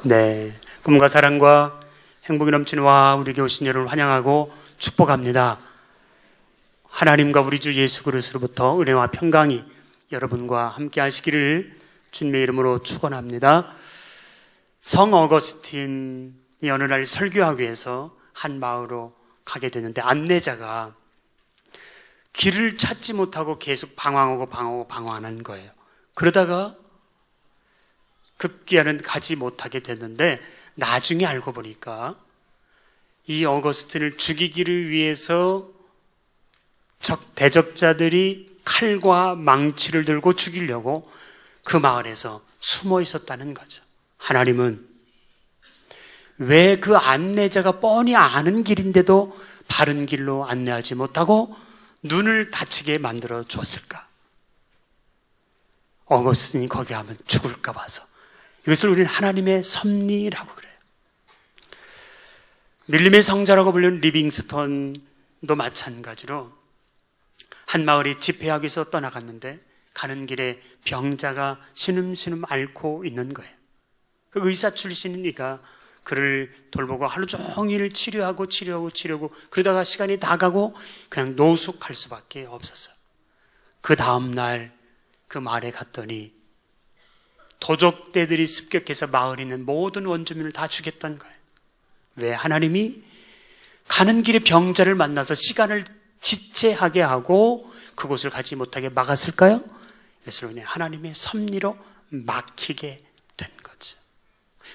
네, 꿈과 사랑과 행복이 넘치는 와 우리에게 오신 여러분을 환영하고 축복합니다. 하나님과 우리 주 예수 그리스도로부터 은혜와 평강이 여러분과 함께 하시기를 주님의 이름으로 축원합니다. 성 어거스틴이 어느 날 설교하기 위해서 한 마을로 가게 되는데 안내자가 길을 찾지 못하고 계속 방황하는 거예요. 그러다가 급기야는 가지 못하게 됐는데 나중에 알고 보니까 이 어거스틴을 죽이기를 위해서 대적자들이 칼과 망치를 들고 죽이려고 그 마을에서 숨어 있었다는 거죠. 하나님은 왜 그 안내자가 뻔히 아는 길인데도 바른 길로 안내하지 못하고 눈을 다치게 만들어 줬을까? 어거스틴이 거기 가면 죽을까 봐서. 이것을 우리는 하나님의 섭리라고 그래요. 밀림의 성자라고 불리는 리빙스톤도 마찬가지로 한 마을에 집회하기 위해서 떠나갔는데 가는 길에 병자가 신음신음 앓고 있는 거예요. 그 의사 출신이니까 그를 돌보고 하루 종일 치료하고 그러다가 시간이 다 가고 그냥 노숙할 수밖에 없었어요. 그 다음날 그 마을에 갔더니 도적대들이 습격해서 마을에 있는 모든 원주민을 다 죽였던 거예요. 왜? 하나님이 가는 길에 병자를 만나서 시간을 지체하게 하고 그곳을 가지 못하게 막았을까요? 그래서 하나님의 섭리로 막히게 된 거죠.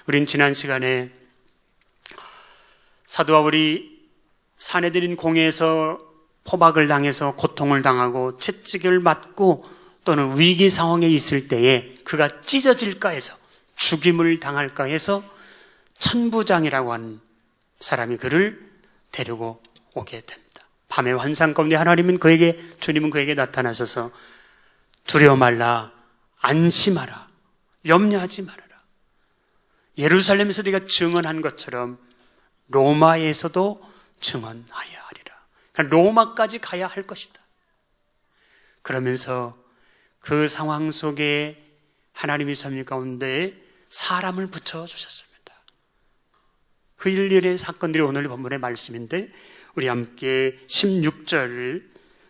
우린 지난 시간에 사도 바울이 사내들인 공회에서 포박을 당해서 고통을 당하고 채찍을 맞고 또는 위기 상황에 있을 때에 그가 찢어질까 해서 죽임을 당할까 해서 천부장이라고 하는 사람이 그를 데리고 오게 됩니다. 밤의 환상 가운데 주님은 그에게 나타나셔서 두려워 말라, 안심하라, 염려하지 말아라. 예루살렘에서 네가 증언한 것처럼 로마에서도 증언하여야 하리라. 그러니까 로마까지 가야 할 것이다. 그러면서 그 상황 속에 하나님의 섭리 가운데 사람을 붙여주셨습니다. 그 일련의 사건들이 오늘 본문의 말씀인데 우리 함께 16절을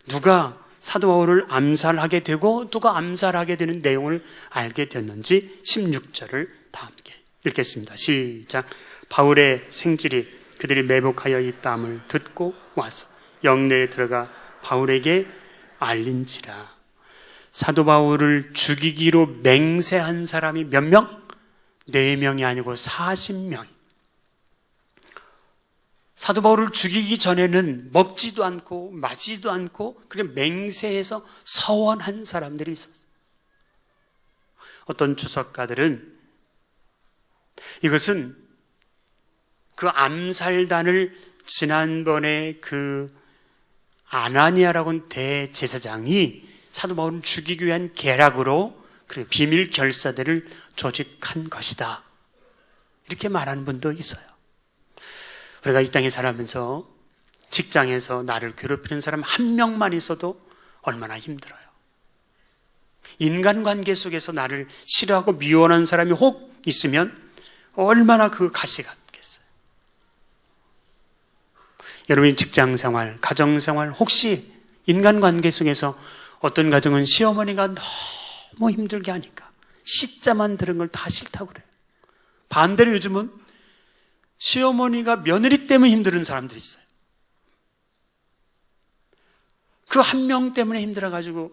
누가 사도 바울을 암살하게 되고 누가 암살하게 되는 내용을 알게 됐는지 16절을 다 함께 읽겠습니다. 시작. 바울의 생질이 그들이 매복하여 있다함을 듣고 와서 영내에 들어가 바울에게 알린지라. 사도 바울을 죽이기로 맹세한 사람이 몇 명? 4명이 아니고 40명. 사도 바울을 죽이기 전에는 먹지도 않고 마시지도 않고 그렇게 맹세해서 서원한 사람들이 있었어요. 어떤 주석가들은 이것은 그 암살단을 지난번에 그 아나니아라고 하는 대제사장이 사도 바울을 죽이기 위한 계략으로 비밀 결사대를 조직한 것이다. 이렇게 말하는 분도 있어요. 우리가 이 땅에 살아가면서 직장에서 나를 괴롭히는 사람 한 명만 있어도 얼마나 힘들어요. 인간관계 속에서 나를 싫어하고 미워하는 사람이 혹 있으면 얼마나 그 가시 같겠어요. 여러분 직장생활, 가정생활 혹시 인간관계 속에서 어떤 가정은 시어머니가 너무 힘들게 하니까 시자만 들은 걸 다 싫다고 그래요. 반대로 요즘은 시어머니가 며느리 때문에 힘든 사람들이 있어요. 그 한 명 때문에 힘들어가지고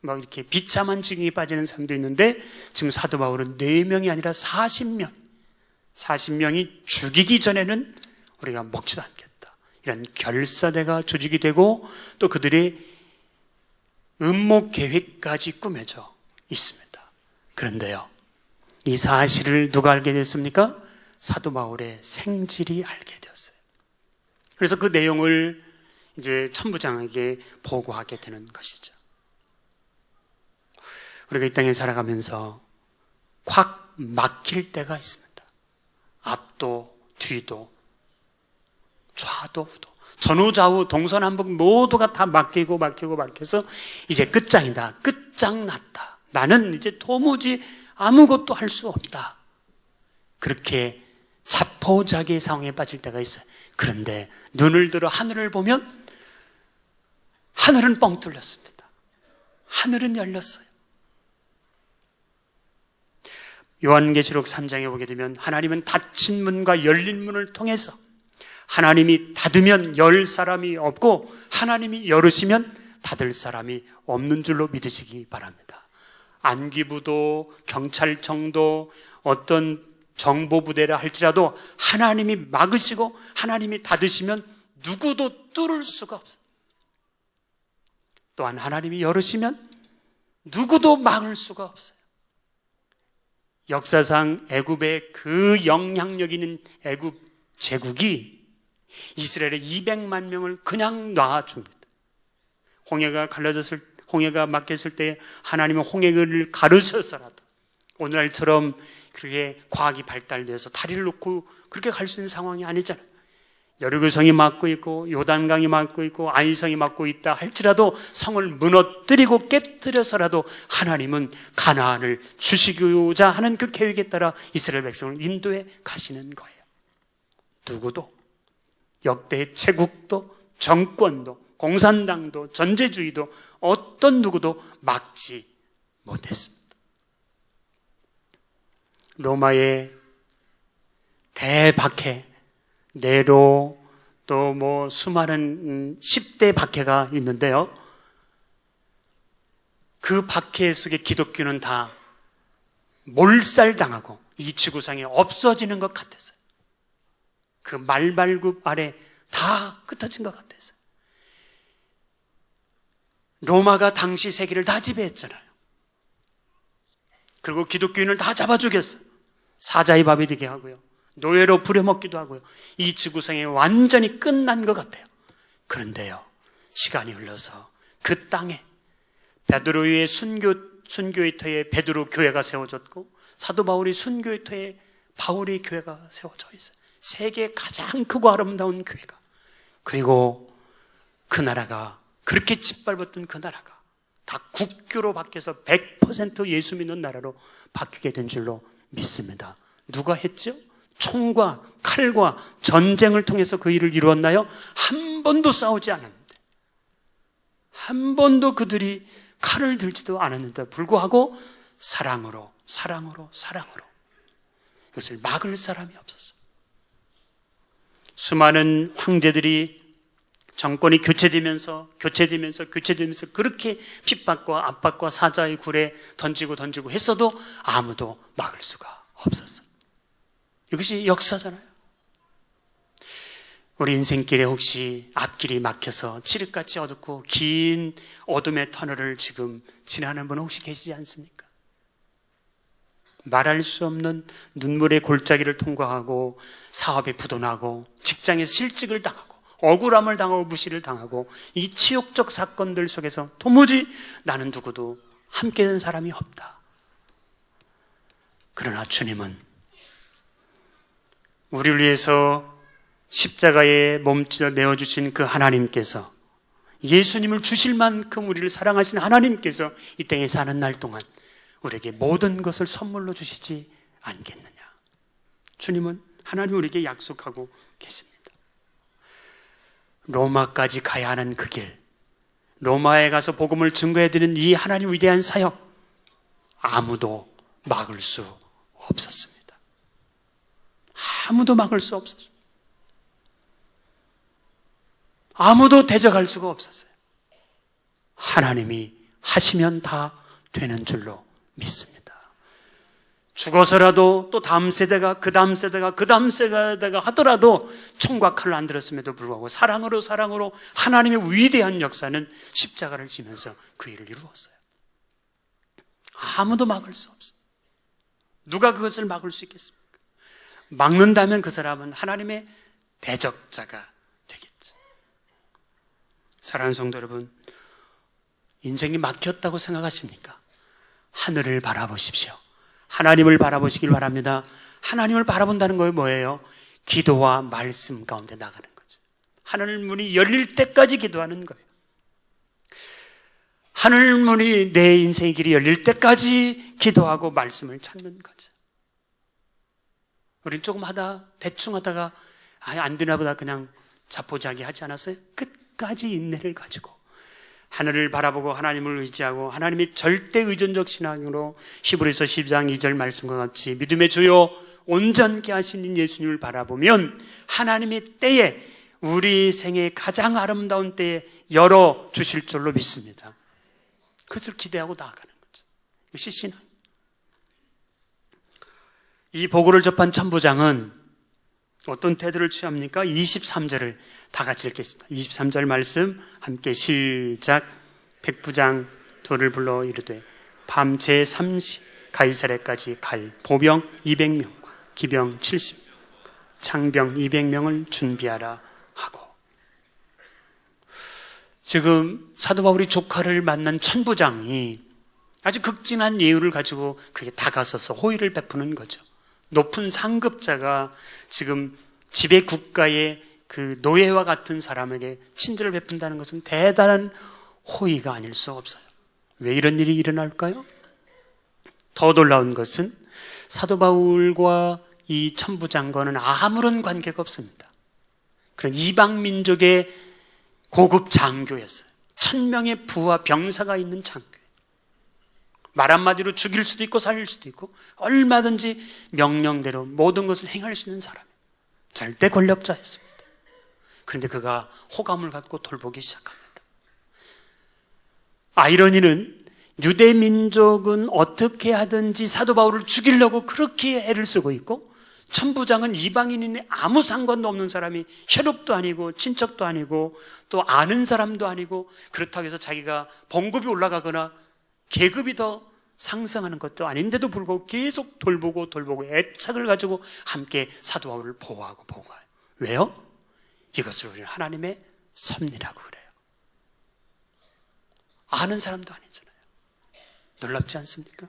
막 이렇게 비참한 지경에 빠지는 사람도 있는데 지금 사도 바울은 4명이 아니라 40명이 죽이기 전에는 우리가 먹지도 않겠다. 이런 결사대가 조직이 되고 또 그들의 음모 계획까지 꾸며져 있습니다. 그런데요, 이 사실을 누가 알게 됐습니까? 사도 바울의 생질이 알게 되었어요. 그래서 그 내용을 이제 천부장에게 보고하게 되는 것이죠. 우리가 이 땅에 살아가면서 확 막힐 때가 있습니다. 앞도 뒤도 좌도 우도 전후좌우 동서남북 모두가 다 막혀서 이제 끝장이다. 끝장났다. 나는 이제 도무지 아무것도 할 수 없다. 그렇게 자포자기의 상황에 빠질 때가 있어요. 그런데 눈을 들어 하늘을 보면 하늘은 뻥 뚫렸습니다. 하늘은 열렸어요. 요한계시록 3장에 보게 되면 하나님은 닫힌 문과 열린 문을 통해서 하나님이 닫으면 열 사람이 없고 하나님이 열으시면 닫을 사람이 없는 줄로 믿으시기 바랍니다. 안기부도 경찰청도 어떤 정보부대라 할지라도 하나님이 막으시고 하나님이 닫으시면 누구도 뚫을 수가 없어요. 또한 하나님이 열으시면 누구도 막을 수가 없어요. 역사상 애굽의 그 영향력 있는 애굽 제국이 이스라엘의 200만 명을 그냥 놔줍니다. 홍해가 막혔을 때 하나님은 홍해를 가르셔서라도 오늘날처럼 그렇게 과학이 발달돼서 다리를 놓고 그렇게 갈 수 있는 상황이 아니잖아요. 여리고성이 막고 있고 요단강이 막고 있고 아이성이 막고 있다 할지라도 성을 무너뜨리고 깨뜨려서라도 하나님은 가나안을 주시고자 하는 그 계획에 따라 이스라엘 백성을 인도해 가시는 거예요. 누구도 역대 제국도 정권도 공산당도 전제주의도 어떤 누구도 막지 못했습니다. 로마의 대박해 네로 또 수많은 10대 박해가 있는데요. 그 박해 속에 기독교는 다 몰살당하고 이 지구상에 없어지는 것 같았어요. 그 말발굽 아래 다 흩어진 것 같았어요. 로마가 당시 세계를 다 지배했잖아요. 그리고 기독교인을 다 잡아 죽였어요. 사자의 밥이 되게 하고요. 노예로 부려먹기도 하고요. 이 지구상에 완전히 끝난 것 같아요. 그런데요, 시간이 흘러서 그 땅에 베드로의 순교의 터에 베드로 교회가 세워졌고 사도 바울이 순교의 터에 바울의 교회가 세워져 있어요. 세계 가장 크고 아름다운 교회가. 그리고 그 나라가 그렇게 짓밟았던 그 나라가 다 국교로 바뀌어서 100% 예수 믿는 나라로 바뀌게 된 줄로 믿습니다. 누가 했죠? 총과 칼과 전쟁을 통해서 그 일을 이루었나요? 한 번도 싸우지 않았는데, 한 번도 그들이 칼을 들지도 않았는데 불구하고 사랑으로 이것을 막을 사람이 없었어요. 수많은 황제들이 정권이 교체되면서 그렇게 핍박과 압박과 사자의 굴에 던지고 했어도 아무도 막을 수가 없었어요. 이것이 역사잖아요. 우리 인생길에 혹시 앞길이 막혀서 칠흑같이 어둡고 긴 어둠의 터널을 지금 지나는 분 혹시 계시지 않습니까? 말할 수 없는 눈물의 골짜기를 통과하고 사업에 부도나고 직장에 실직을 당하고 억울함을 당하고 무시를 당하고 이 치욕적 사건들 속에서 도무지 나는 누구도 함께 된 사람이 없다. 그러나 주님은 우리를 위해서 십자가에 몸짓어 내어주신 그 하나님께서, 예수님을 주실 만큼 우리를 사랑하신 하나님께서 이 땅에 사는 날 동안 우리에게 모든 것을 선물로 주시지 않겠느냐. 주님은 하나님 우리에게 약속하고 계십니다. 로마까지 가야 하는 그 길, 로마에 가서 복음을 증거해드리는 이 하나님 위대한 사역, 아무도 막을 수 없었습니다. 아무도 막을 수 없었어요. 아무도 대적할 수가 없었어요. 하나님이 하시면 다 되는 줄로 믿습니다. 죽어서라도 또 다음 세대가 그 다음 세대가 하더라도 총과 칼을 안 들었음에도 불구하고 사랑으로 하나님의 위대한 역사는 십자가를 지면서 그 일을 이루었어요. 아무도 막을 수 없어요. 누가 그것을 막을 수 있겠습니까? 막는다면 그 사람은 하나님의 대적자가 되겠죠. 사랑하는 성도 여러분, 인생이 막혔다고 생각하십니까? 하늘을 바라보십시오. 하나님을 바라보시길 바랍니다. 하나님을 바라본다는 거 뭐예요? 기도와 말씀 가운데 나가는 거죠. 하늘 문이 열릴 때까지 기도하는 거예요. 하늘 문이 내 인생의 길이 열릴 때까지 기도하고 말씀을 찾는 거죠. 우린 조금 하다 대충 하다가 안 되나 보다 그냥 자포자기 하지 않았어요? 끝까지 인내를 가지고 하늘을 바라보고 하나님을 의지하고 하나님이 절대 의존적 신앙으로 히브리서 12장 2절 말씀과 같이 믿음의 주요 온전케 하시는 예수님을 바라보면 하나님의 때에 우리 생의 가장 아름다운 때에 열어주실 줄로 믿습니다. 그것을 기대하고 나아가는 거죠. 이것이 신앙. 이 보고를 접한 천부장은 어떤 태도를 취합니까? 23절을 다 같이 읽겠습니다. 23절 말씀 함께 시작. 백부장 둘을 불러 이르되 밤 제3시 가이사랴까지 갈 보병 200명과 기병 70명, 창병 200명을 준비하라 하고, 지금 사도 바울이 조카를 만난 천부장이 아주 극진한 예우를 가지고 그게 다가서서 호의를 베푸는 거죠. 높은 상급자가 지금 지배 국가의 그 노예와 같은 사람에게 친절을 베푼다는 것은 대단한 호의가 아닐 수 없어요. 왜 이런 일이 일어날까요? 더 놀라운 것은 사도 바울과 이 천부장과는 아무런 관계가 없습니다. 그런 이방 민족의 고급 장교였어요. 1000명의 부하 병사가 있는 장교. 말 한마디로 죽일 수도 있고 살릴 수도 있고 얼마든지 명령대로 모든 것을 행할 수 있는 사람, 절대 권력자였습니다. 그런데 그가 호감을 갖고 돌보기 시작합니다. 아이러니는 유대 민족은 어떻게 하든지 사도 바울을 죽이려고 그렇게 애를 쓰고 있고, 천부장은 이방인인데 아무 상관도 없는 사람이, 혈육도 아니고 친척도 아니고 또 아는 사람도 아니고, 그렇다고 해서 자기가 봉급이 올라가거나 계급이 더 상승하는 것도 아닌데도 불구하고 계속 돌보고 애착을 가지고 함께 사도 바울을 보호하고 보호해요. 왜요? 이것을 우리는 하나님의 섭리라고 그래요. 아는 사람도 아니잖아요. 놀랍지 않습니까?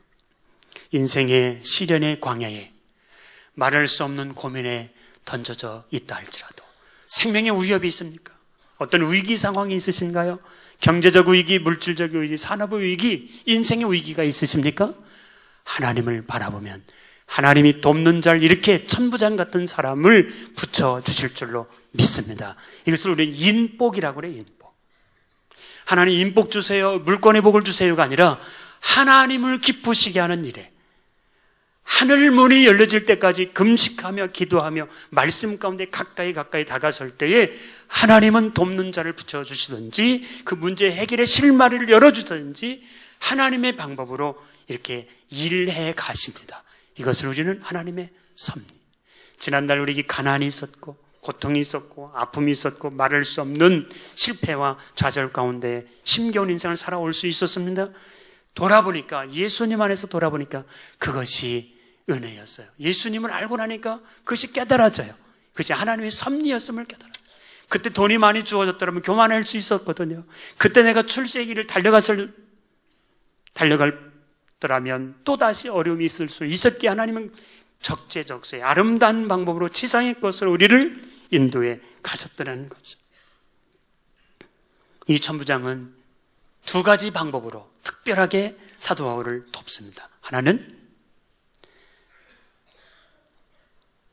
인생의 시련의 광야에 말할 수 없는 고민에 던져져 있다 할지라도 생명의 위협이 있습니까? 어떤 위기 상황이 있으신가요? 경제적 위기, 물질적 위기, 산업의 위기, 인생의 위기가 있으십니까? 하나님을 바라보면 하나님이 돕는 자를, 이렇게 천부장 같은 사람을 붙여주실 줄로 믿습니다. 이것을 우리는 인복이라고 그래요. 인복. 하나님 인복 주세요, 물건의 복을 주세요가 아니라 하나님을 기쁘시게 하는 일에 하늘 문이 열려질 때까지 금식하며 기도하며 말씀 가운데 가까이 다가설 때에 하나님은 돕는 자를 붙여주시든지 그 문제 해결의 실마리를 열어주든지 하나님의 방법으로 이렇게 일해 가십니다. 이것을 우리는 하나님의 섭리. 지난날 우리에게 가난이 있었고 고통이 있었고 아픔이 있었고 말할 수 없는 실패와 좌절 가운데 힘겨운 인생을 살아올 수 있었습니다. 돌아보니까, 예수님 안에서 돌아보니까 그것이 은혜였어요. 예수님을 알고 나니까 그것이 깨달아져요. 그것이 하나님의 섭리였음을 깨달아요. 그때 돈이 많이 주어졌더라면 교만할 수 있었거든요. 그때 내가 출세기를 달려갔더라면 또다시 어려움이 있을 수 있었기에 하나님은 적재적소에 아름다운 방법으로 지상의 것을 우리를 인도해 가셨더라는 거죠. 이 천부장은 두 가지 방법으로 특별하게 사도 바울을 돕습니다. 하나는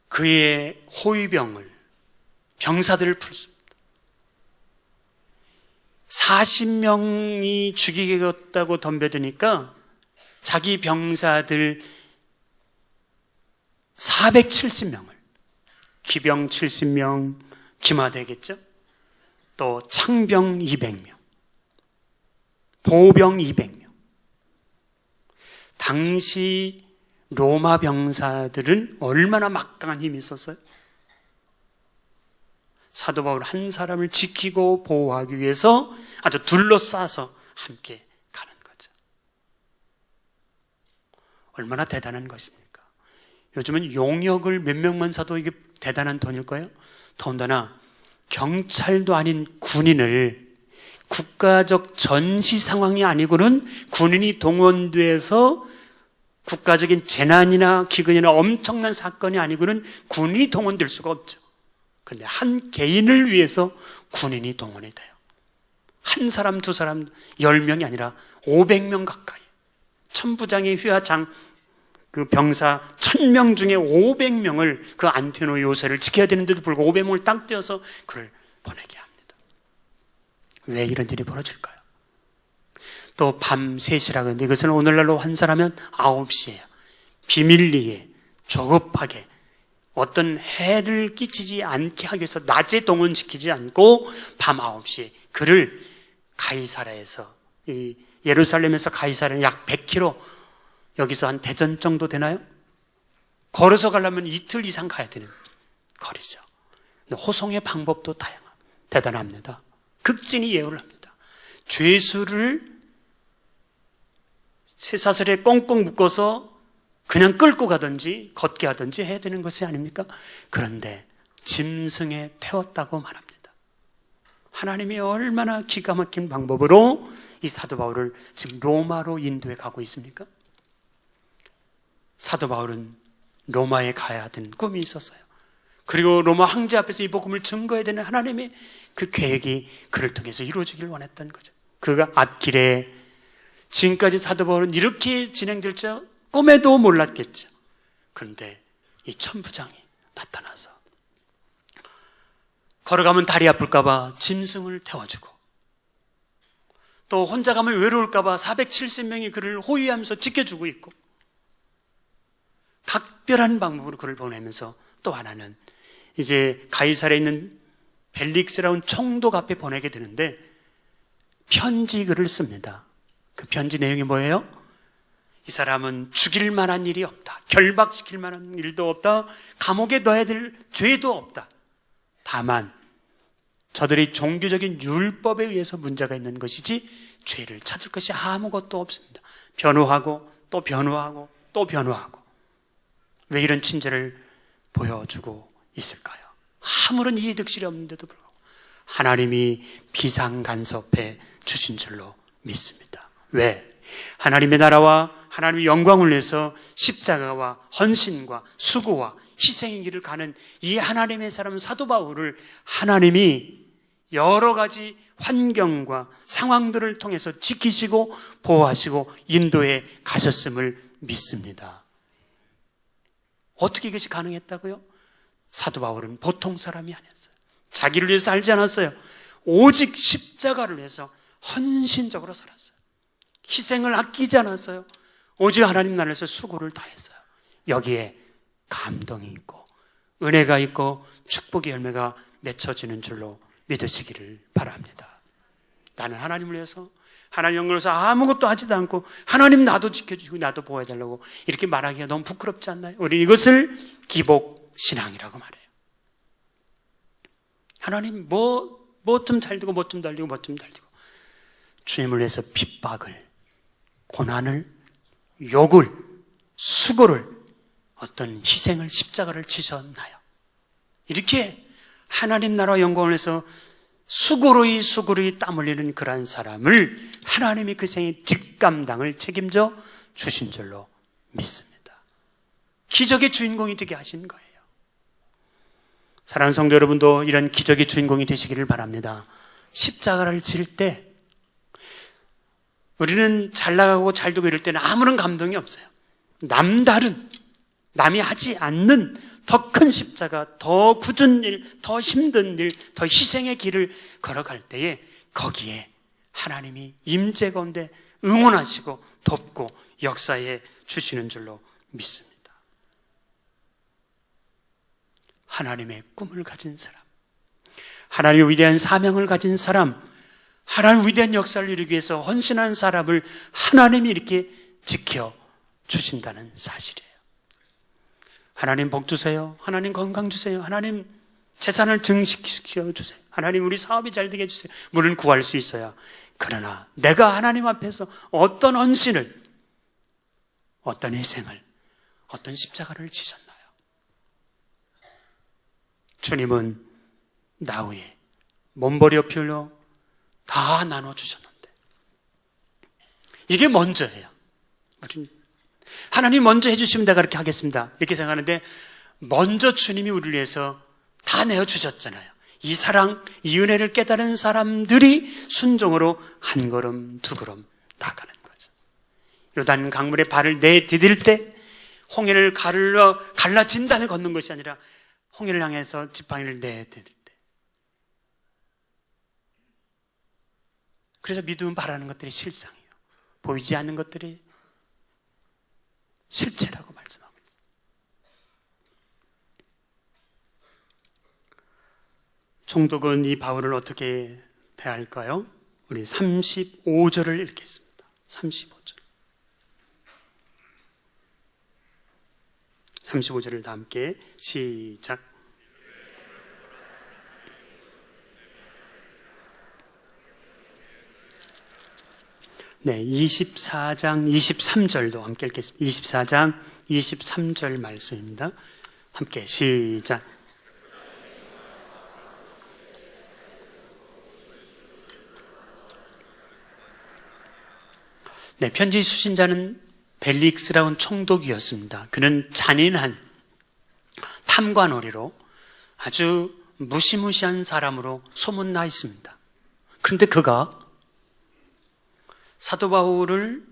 그의 호위병을, 병사들을 풀습니다. 40명이 죽이겠다고 덤벼드니까 자기 병사들 470명을, 기병 70명, 기마되겠죠? 또 창병 200명, 보병 200명. 당시 로마 병사들은 얼마나 막강한 힘이 있었어요? 사도 바울 한 사람을 지키고 보호하기 위해서 아주 둘러싸서 함께 가는 거죠. 얼마나 대단한 것입니까? 요즘은 용역을 몇 명만 사도 이게 대단한 돈일까요? 더군다나 경찰도 아닌 군인을, 국가적 전시 상황이 아니고는 군인이 동원돼서 국가적인 재난이나 기근이나 엄청난 사건이 아니고는 군인이 동원될 수가 없죠. 그런데 한 개인을 위해서 군인이 동원이 돼요. 한 사람, 두 사람, 10명이 아니라 500명 가까이. 천부장의 휘하장 그 병사 1000명 중에 500명을 그 안티노 요새를 지켜야 되는데도 불구하고 500명을 딱 떼어서 그를 보내게 합니다. 왜 이런 일이 벌어질까요? 또 밤 3시라고 하는데 이것은 오늘날로 환산하면 9시예요. 비밀리에 조급하게 어떤 해를 끼치지 않게 하기 위해서 낮에 동원시키지 않고 밤 9시에 그를 가이사랴에서, 이 예루살렘에서 가이사랴는 약 100km, 여기서 한 대전 정도 되나요? 걸어서 가려면 이틀 이상 가야 되는 거리죠. 호송의 방법도 대단합니다. 극진히 예우를 합니다. 죄수를 쇠사슬에 꽁꽁 묶어서 그냥 끌고 가든지 걷게 하든지 해야 되는 것이 아닙니까? 그런데 짐승에 태웠다고 말합니다. 하나님이 얼마나 기가 막힌 방법으로 이 사도 바울을 지금 로마로 인도해 가고 있습니까? 사도 바울은 로마에 가야 되는 꿈이 있었어요. 그리고 로마 황제 앞에서 이 복음을 증거해야 되는 하나님의 그 계획이 그를 통해서 이루어지길 원했던 거죠. 그가 앞길에 지금까지 사도 바울은 이렇게 진행될 줄 꿈에도 몰랐겠죠. 그런데 이 천부장이 나타나서 걸어가면 다리 아플까봐 짐승을 태워주고, 또 혼자 가면 외로울까봐 470명이 그를 호위하면서 지켜주고 있고, 각별한 방법으로 그를 보내면서, 또 하나는 이제 가이사랴에 있는 벨릭스라는 총독 앞에 보내게 되는데 편지 글을 씁니다. 그 편지 내용이 뭐예요? 이 사람은 죽일 만한 일이 없다, 결박시킬 만한 일도 없다, 감옥에 넣어야 될 죄도 없다. 다만 저들이 종교적인 율법에 의해서 문제가 있는 것이지 죄를 찾을 것이 아무것도 없습니다. 변호하고 또 변호하고 또 변호하고. 왜 이런 친절을 보여주고 있을까요? 아무런 이해득실이 없는데도 불구하고 하나님이 비상간섭해 주신 줄로 믿습니다. 왜? 하나님의 나라와 하나님의 영광을 위해서 십자가와 헌신과 수고와 희생의 길을 가는 이 하나님의 사람 사도 바울을 하나님이 여러 가지 환경과 상황들을 통해서 지키시고 보호하시고 인도해 가셨음을 믿습니다. 어떻게 이것이 가능했다고요? 사도 바울은 보통 사람이 아니었어요. 자기를 위해서 살지 않았어요. 오직 십자가를 위해서 헌신적으로 살았어요. 희생을 아끼지 않았어요. 오직 하나님 나라에서 수고를 다했어요. 여기에 감동이 있고 은혜가 있고 축복의 열매가 맺혀지는 줄로 믿으시기를 바랍니다. 나는 하나님을 위해서, 하나님 영광을 위해서 아무것도 하지도 않고 하나님 나도 지켜주시고 나도 보호해달라고 이렇게 말하기가 너무 부끄럽지 않나요? 우리 이것을 기복신앙이라고 말해요. 하나님 뭐 좀 잘 되고 뭐 좀 달리고 뭐 좀 달리고, 주님을 위해서 핍박을, 고난을, 욕을, 수고를, 어떤 희생을, 십자가를 지셨나요? 이렇게 하나님 나라 영광을 위해서 수고로이 땀 흘리는 그러한 사람을 하나님이 그 생의 뒷감당을 책임져 주신 줄로 믿습니다. 기적의 주인공이 되게 하신 거예요. 사랑하는 성도 여러분도 이런 기적의 주인공이 되시기를 바랍니다. 십자가를 질 때 우리는 잘 나가고 잘 되고 이럴 때는 아무런 감동이 없어요. 남다른, 남이 하지 않는 더 큰 십자가, 더 굳은 일, 더 힘든 일, 더 희생의 길을 걸어갈 때에 거기에 하나님이 임재 가운데 응원하시고 돕고 역사해 주시는 줄로 믿습니다. 하나님의 꿈을 가진 사람, 하나님의 위대한 사명을 가진 사람, 하나님의 위대한 역사를 이루기 위해서 헌신한 사람을 하나님이 이렇게 지켜주신다는 사실이에요. 하나님 복 주세요. 하나님 건강 주세요. 하나님 재산을 증식시켜 주세요. 하나님 우리 사업이 잘 되게 해주세요. 물을 구할 수 있어야. 그러나 내가 하나님 앞에서 어떤 헌신을, 어떤 희생을, 어떤 십자가를 지셨나요? 주님은 나 위에 몸버려 피흘려 다 나눠주셨는데 이게 먼저예요. 하나님 먼저 해주시면 내가 그렇게 하겠습니다 이렇게 생각하는데, 먼저 주님이 우리를 위해서 다 내어주셨잖아요. 이 사랑, 이 은혜를 깨달은 사람들이 순종으로 한 걸음 두 걸음 나가는 거죠. 요단 강물에 발을 내디딜 때 홍해를 갈라진 다음에 걷는 것이 아니라 홍해를 향해서 지팡이를 내들 때. 그래서 믿음은 바라는 것들이 실상이에요. 보이지 않는 것들이 실체라고 말씀하고 있어요. 총독은 이 바울을 어떻게 대할까요? 우리 35절을 읽겠습니다. 35절. 35절을 다 함께 시작. 네, 24장 23절도 함께 읽겠습니다. 24장 23절 말씀입니다. 함께 시작. 네, 편지 수신자는 벨릭스라는 총독이었습니다. 그는 잔인한 탐관오리로 아주 무시무시한 사람으로 소문나 있습니다. 그런데 그가 사도 바울을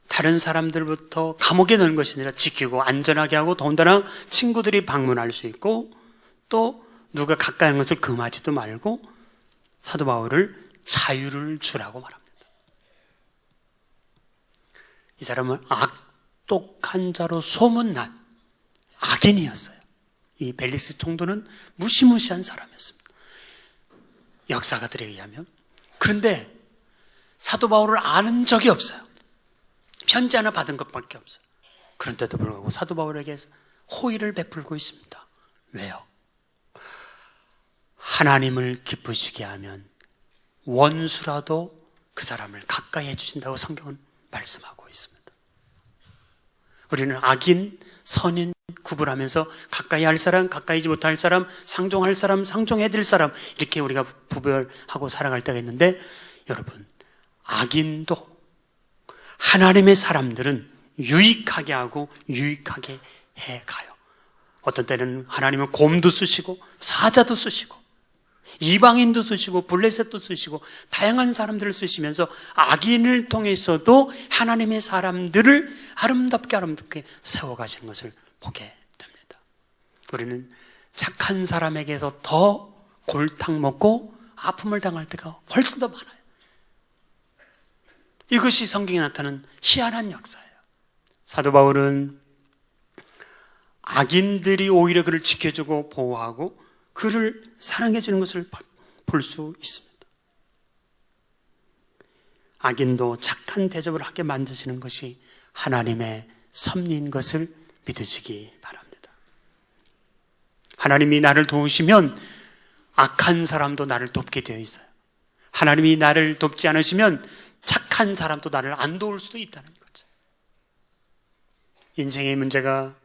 다른 사람들부터 감옥에 넣는 것이 아니라 지키고 안전하게 하고 더군다나 친구들이 방문할 수 있고 또 누가 가까이 하는 것을 금하지도 말고 사도 바울을 자유를 주라고 말합니다. 이 사람은 악독한 자로 소문난 악인이었어요. 이 벨릭스 총독은 무시무시한 사람이었습니다. 역사가들에 의하면. 그런데 사도 바울을 아는 적이 없어요. 편지 하나 받은 것밖에 없어요. 그런데도 불구하고 사도 바울에게 호의를 베풀고 있습니다. 왜요? 하나님을 기쁘시게 하면 원수라도 그 사람을 가까이 해주신다고 성경은 말씀하고 있습니다. 우리는 악인, 선인 구분하면서 가까이 할 사람, 가까이지 못할 사람, 상종할 사람, 상종해야 될 사람 이렇게 우리가 구별하고 살아갈 때가 있는데 여러분, 악인도 하나님의 사람들은 유익하게 하고 유익하게 해가요. 어떤 때는 하나님은 곰도 쓰시고 사자도 쓰시고 이방인도 쓰시고 블레셋도 쓰시고 다양한 사람들을 쓰시면서 악인을 통해서도 하나님의 사람들을 아름답게 세워가시는 것을 보게 됩니다. 우리는 착한 사람에게서 더 골탕 먹고 아픔을 당할 때가 훨씬 더 많아요. 이것이 성경에 나타나는 희한한 역사예요. 사도 바울은 악인들이 오히려 그를 지켜주고 보호하고 그를 사랑해 주는 것을 볼 수 있습니다. 악인도 착한 대접을 하게 만드시는 것이 하나님의 섭리인 것을 믿으시기 바랍니다. 하나님이 나를 도우시면 악한 사람도 나를 돕게 되어 있어요. 하나님이 나를 돕지 않으시면 착한 사람도 나를 안 도울 수도 있다는 거죠. 인생의 문제가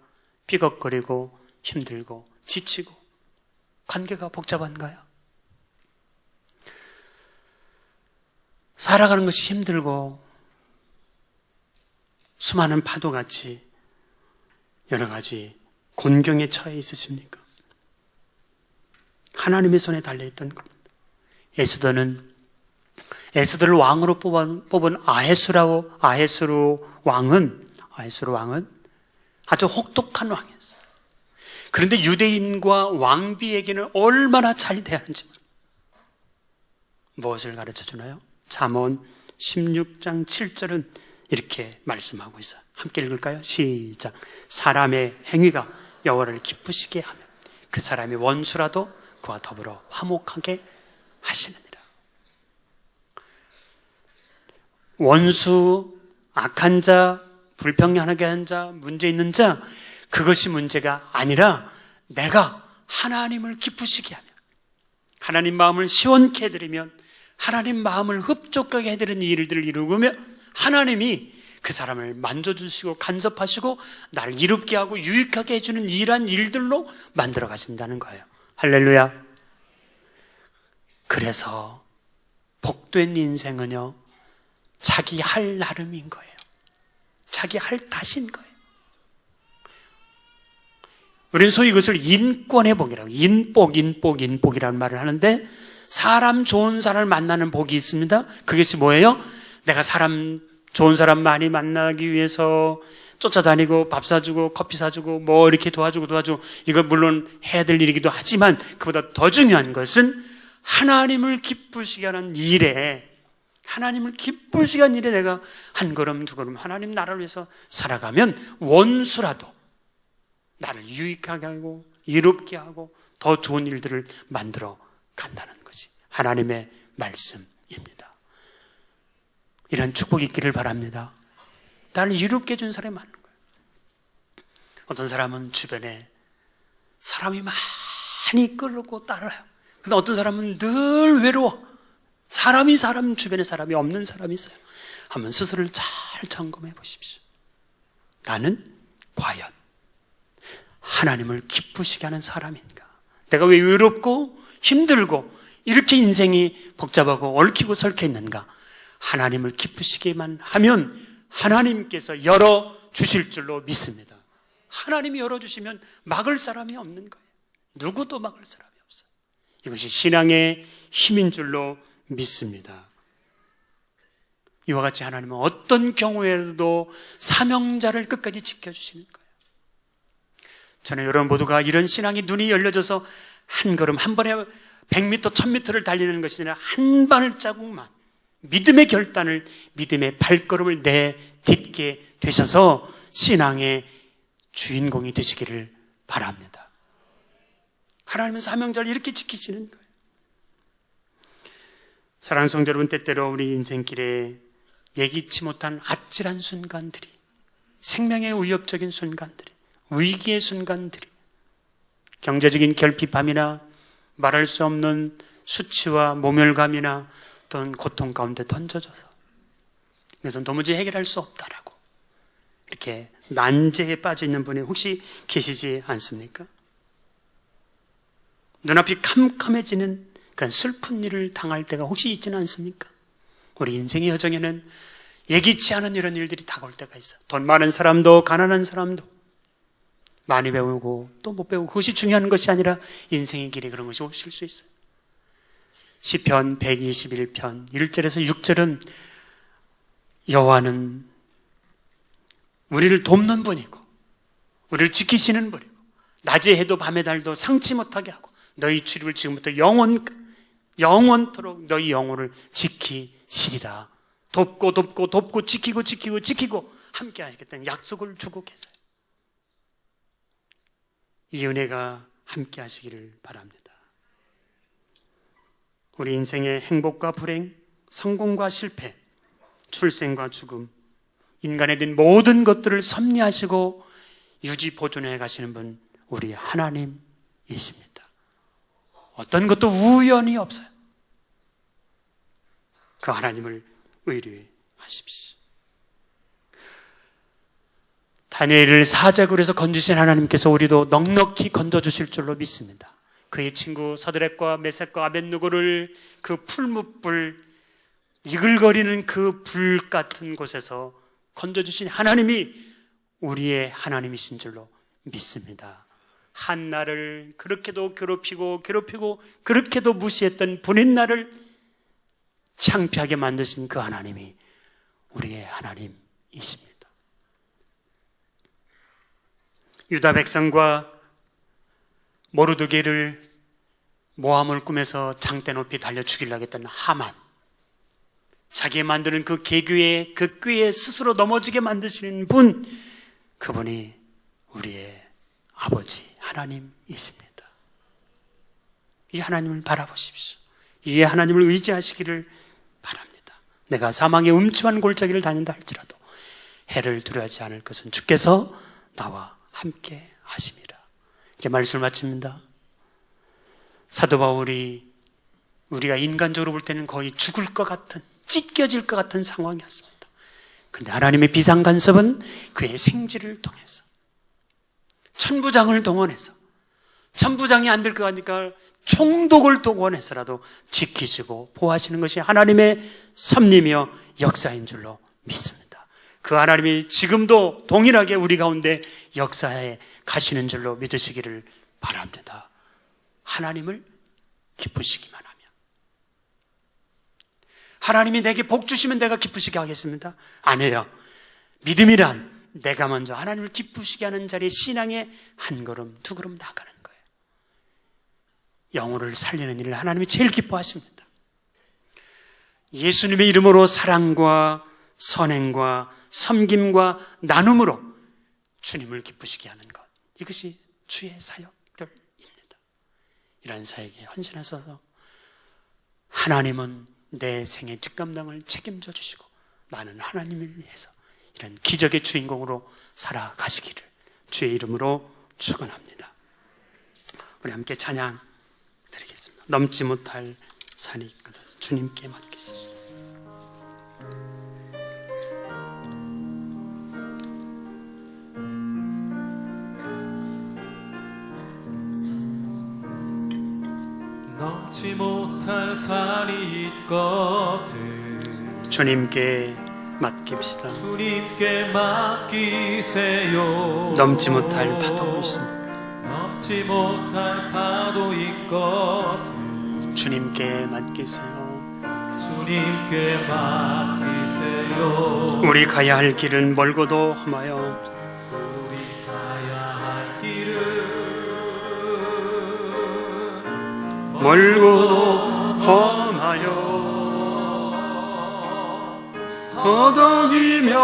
삐걱거리고 힘들고 지치고 관계가 복잡한가요? 살아가는 것이 힘들고 수많은 파도같이 여러 가지 곤경에 처해 있으십니까? 하나님의 손에 달려있던 겁니다. 에스더를 왕으로 뽑은 아헤수로 왕은 아주 혹독한 왕이었어요. 그런데 유대인과 왕비에게는 얼마나 잘 대하는지 무엇을 가르쳐 주나요? 잠언 16장 7절은 이렇게 말씀하고 있어요. 함께 읽을까요? 시작. 사람의 행위가 여호와를 기쁘시게 하면 그 사람의 원수라도 그와 더불어 화목하게 하시느니라. 원수, 악한 자, 불평하게 한 자, 문제 있는 자, 그것이 문제가 아니라 내가 하나님을 기쁘시게 하면, 하나님 마음을 시원케 해드리면, 하나님 마음을 흡족하게 해드리는 일들을 이루면 하나님이 그 사람을 만져주시고 간섭하시고 나를 이롭게 하고 유익하게 해주는 이러한 일들로 만들어 가신다는 거예요. 할렐루야. 그래서 복된 인생은요, 자기 할 나름인 거예요. 자기 할 탓인 거예요. 우리는 소위 이것을 인권의 복이라고, 인복이라는 말을 하는데, 사람 좋은 사람을 만나는 복이 있습니다. 그것이 뭐예요? 내가 좋은 사람 많이 만나기 위해서 쫓아다니고 밥 사주고 커피 사주고 뭐 이렇게 도와주고 이거 물론 해야 될 일이기도 하지만 그보다 더 중요한 것은 하나님을 기쁘시게 하는 일에 내가 한 걸음 두 걸음 하나님 나라를 위해서 살아가면 원수라도 나를 유익하게 하고 이롭게 하고 더 좋은 일들을 만들어 간다는 것이 하나님의 말씀입니다. 이런 축복이 있기를 바랍니다. 나를 이롭게 해준 사람이 많은 거예요. 어떤 사람은 주변에 사람이 많이 끌고 따라요. 근데 어떤 사람은 늘 외로워. 사람 주변에 사람이 없는 사람이 있어요. 한번 스스로를 잘 점검해 보십시오. 나는 과연 하나님을 기쁘시게 하는 사람인가? 내가 왜 외롭고 힘들고 이렇게 인생이 복잡하고 얽히고 설켜 있는가? 하나님을 기쁘시게만 하면 하나님께서 열어주실 줄로 믿습니다. 하나님이 열어주시면 막을 사람이 없는 거예요. 누구도 막을 사람이 없어요. 이것이 신앙의 힘인 줄로 믿습니다. 이와 같이 하나님은 어떤 경우에도 사명자를 끝까지 지켜주시는 거예요. 저는 여러분 모두가 이런 신앙의 눈이 열려져서 한 걸음 한 번에 100m, 1000m를 달리는 것이 아니라 한 발자국만 믿음의 결단을, 믿음의 발걸음을 내딛게 되셔서 신앙의 주인공이 되시기를 바랍니다. 하나님은 사명자를 이렇게 지키시는 거예요. 사랑하는 성도 여러분, 때때로 우리 인생길에 예기치 못한 아찔한 순간들이, 생명의 위협적인 순간들이, 위기의 순간들이, 경제적인 결핍함이나 말할 수 없는 수치와 모멸감이나 또는 고통 가운데 던져져서 그래서 도무지 해결할 수 없다라고 이렇게 난제에 빠져 있는 분이 혹시 계시지 않습니까? 눈앞이 캄캄해지는 그런 슬픈 일을 당할 때가 혹시 있지는 않습니까? 우리 인생의 여정에는 예기치 않은 이런 일들이 다가올 때가 있어요. 돈 많은 사람도 가난한 사람도 많이 배우고 또 못 배우고 그것이 중요한 것이 아니라 인생의 길에 그런 것이 오실 수 있어요. 시편 121편 1절에서 6절은 여호와는 우리를 돕는 분이고 우리를 지키시는 분이고 낮에 해도 밤에 달도 상치 못하게 하고 너희 출입을 지금부터 영원토록 너희 영혼을 지키시리라. 돕고 지키고 함께 하시겠다는 약속을 주고 계세요. 이 은혜가 함께 하시기를 바랍니다. 우리 인생의 행복과 불행, 성공과 실패, 출생과 죽음, 인간에 든 모든 것들을 섭리하시고 유지 보존해 가시는 분 우리 하나님이십니다. 어떤 것도 우연이 없어요. 그 하나님을 의뢰하십시오. 다니엘을 사자굴에서 건지신 하나님께서 우리도 넉넉히 건져주실 줄로 믿습니다. 그의 친구 서드렉과 메섹과 아벳느고를 그 풀무불 이글거리는 그 불 같은 곳에서 건져주신 하나님이 우리의 하나님이신 줄로 믿습니다. 한나를 그렇게도 괴롭히고 그렇게도 무시했던 분인 나를 창피하게 만드신 그 하나님이 우리의 하나님이십니다. 유다 백성과 모르드게를 모함을 꾸며서 장대 높이 달려 죽이려고 했던 하만, 자기의 만드는 그 계교에 그 꾀에 스스로 넘어지게 만드시는 분, 그분이 우리의 아버지 하나님이십니다. 이 하나님을 바라보십시오. 이 하나님을 의지하시기를 바랍니다. 내가 사망의 음침한 골짜기를 다닌다 할지라도 해를 두려워하지 않을 것은 주께서 나와 함께 하심이라. 이제 말씀을 마칩니다. 사도 바울이 우리가 인간적으로 볼 때는 거의 죽을 것 같은, 찢겨질 것 같은 상황이었습니다. 그런데 하나님의 비상간섭은 그의 생지를 통해서 천부장을 동원해서, 천부장이 안 될 것 같으니까 총독을 동원해서라도 지키시고 보호하시는 것이 하나님의 섭리며 역사인 줄로 믿습니다. 그 하나님이 지금도 동일하게 우리 가운데 역사해 가시는 줄로 믿으시기를 바랍니다. 하나님을 기쁘시기만 하면. 하나님이 내게 복 주시면 내가 기쁘시게 하겠습니다. 아니에요. 믿음이란 내가 먼저 하나님을 기쁘시게 하는 자리에 신앙의 한 걸음 두 걸음 나가는 거예요. 영혼을 살리는 일을 하나님이 제일 기뻐하십니다. 예수님의 이름으로 사랑과 선행과 섬김과 나눔으로 주님을 기쁘시게 하는 것, 이것이 주의 사역들입니다. 이런 사역에 헌신하셔서 하나님은 내 생의 뒷감당을 책임져 주시고 나는 하나님을 위해서 이런 기적의 주인공으로 살아가시기를 주의 이름으로 축원합니다. 우리 함께 찬양 드리겠습니다. 넘지 못할 산이 있거든 주님께 맡기시오. 넘지 못할 산이 있거든 주님께 맡깁시다. 주님께 맡기세요. 넘지 못할 파도 있습니까? 넘지 못할 파도 있거든 주님께 맡기세요. 주님께 맡기세요. 우리 가야 할 길은 멀고도 험하여 우리 가야 할 길은 멀고도 험하여 허덕이며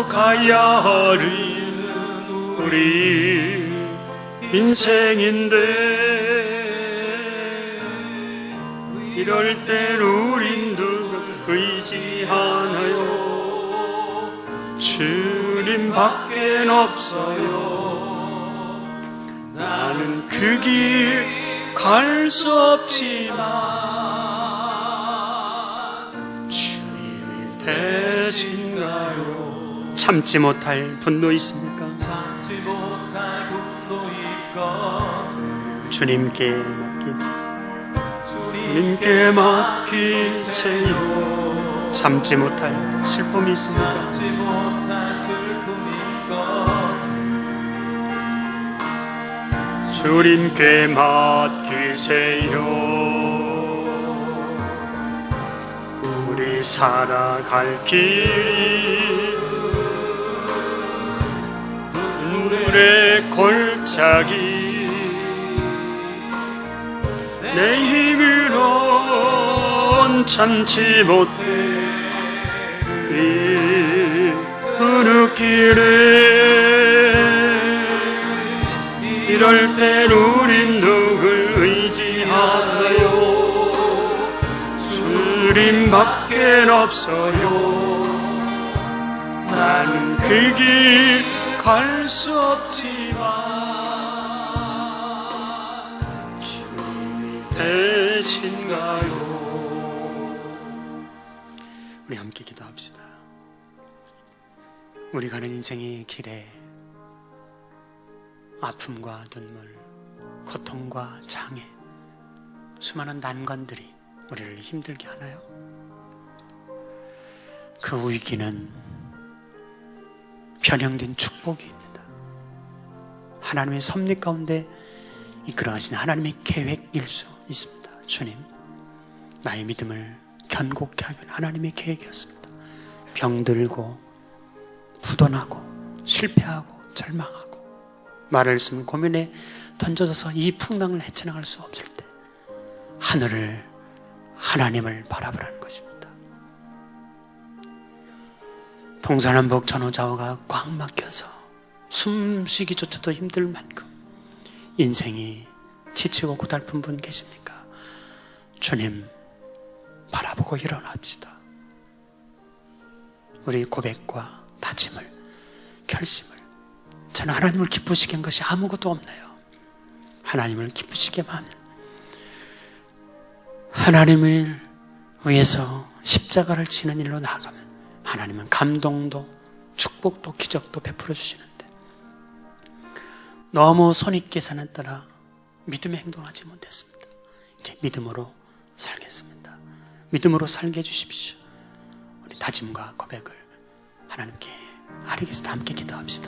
가야 할 우리 인생인데 이럴 땐 우린 누굴 의지하나요? 주님밖엔 없어요. 나는 그 길 갈 수 없지만 주님이 되신가요? 참지 못할 분노 있습니까? 참지 못할 분노 있거든 주님께 맡깁시다. 주님께 맡기세요. 참지 못할 슬픔이 있습니까? 참지 못할 슬픔 있거든 주님께 맡기세요. 우리 살아갈 길이 눈물의 골짜기 내 힘으론 참지 못해 이 어느 길에 이럴 땐 우린 누굴 의지하나요? 주님밖엔 없어요. 나는 그 길 갈 수 없지만 주님이 되신가요? 우리 함께 기도합시다. 우리 가는 인생의 길에 아픔과 눈물, 고통과 장애, 수많은 난관들이 우리를 힘들게 하나요? 그 위기는 변형된 축복입니다. 하나님의 섭리 가운데 이끌어가신 하나님의 계획일 수 있습니다. 주님, 나의 믿음을 견고케 하기는 하나님의 계획이었습니다. 병들고 부도나고 실패하고 절망하고 말을 쓰면 고민에 던져져서 이 풍랑을 헤쳐나갈 수 없을 때 하늘을, 하나님을 바라보라는 것입니다. 동서남북 전후좌우가 꽉 막혀서 숨쉬기조차도 힘들 만큼 인생이 지치고 고달픈 분 계십니까? 주님 바라보고 일어납시다. 우리 고백과 다짐을, 결심을, 저는 하나님을 기쁘시게 한 것이 아무것도 없나요? 하나님을 기쁘시게 하면 하나님을 위해서 십자가를 지는 일로 나아가면 하나님은 감동도 축복도 기적도 베풀어 주시는데 너무 손익계산에 따라 믿음의 행동하지 못했습니다. 이제 믿음으로 살겠습니다. 믿음으로 살게 해주십시오. 우리 다짐과 고백을 하나님께 아뢰겠습니다. 함께 기도합시다.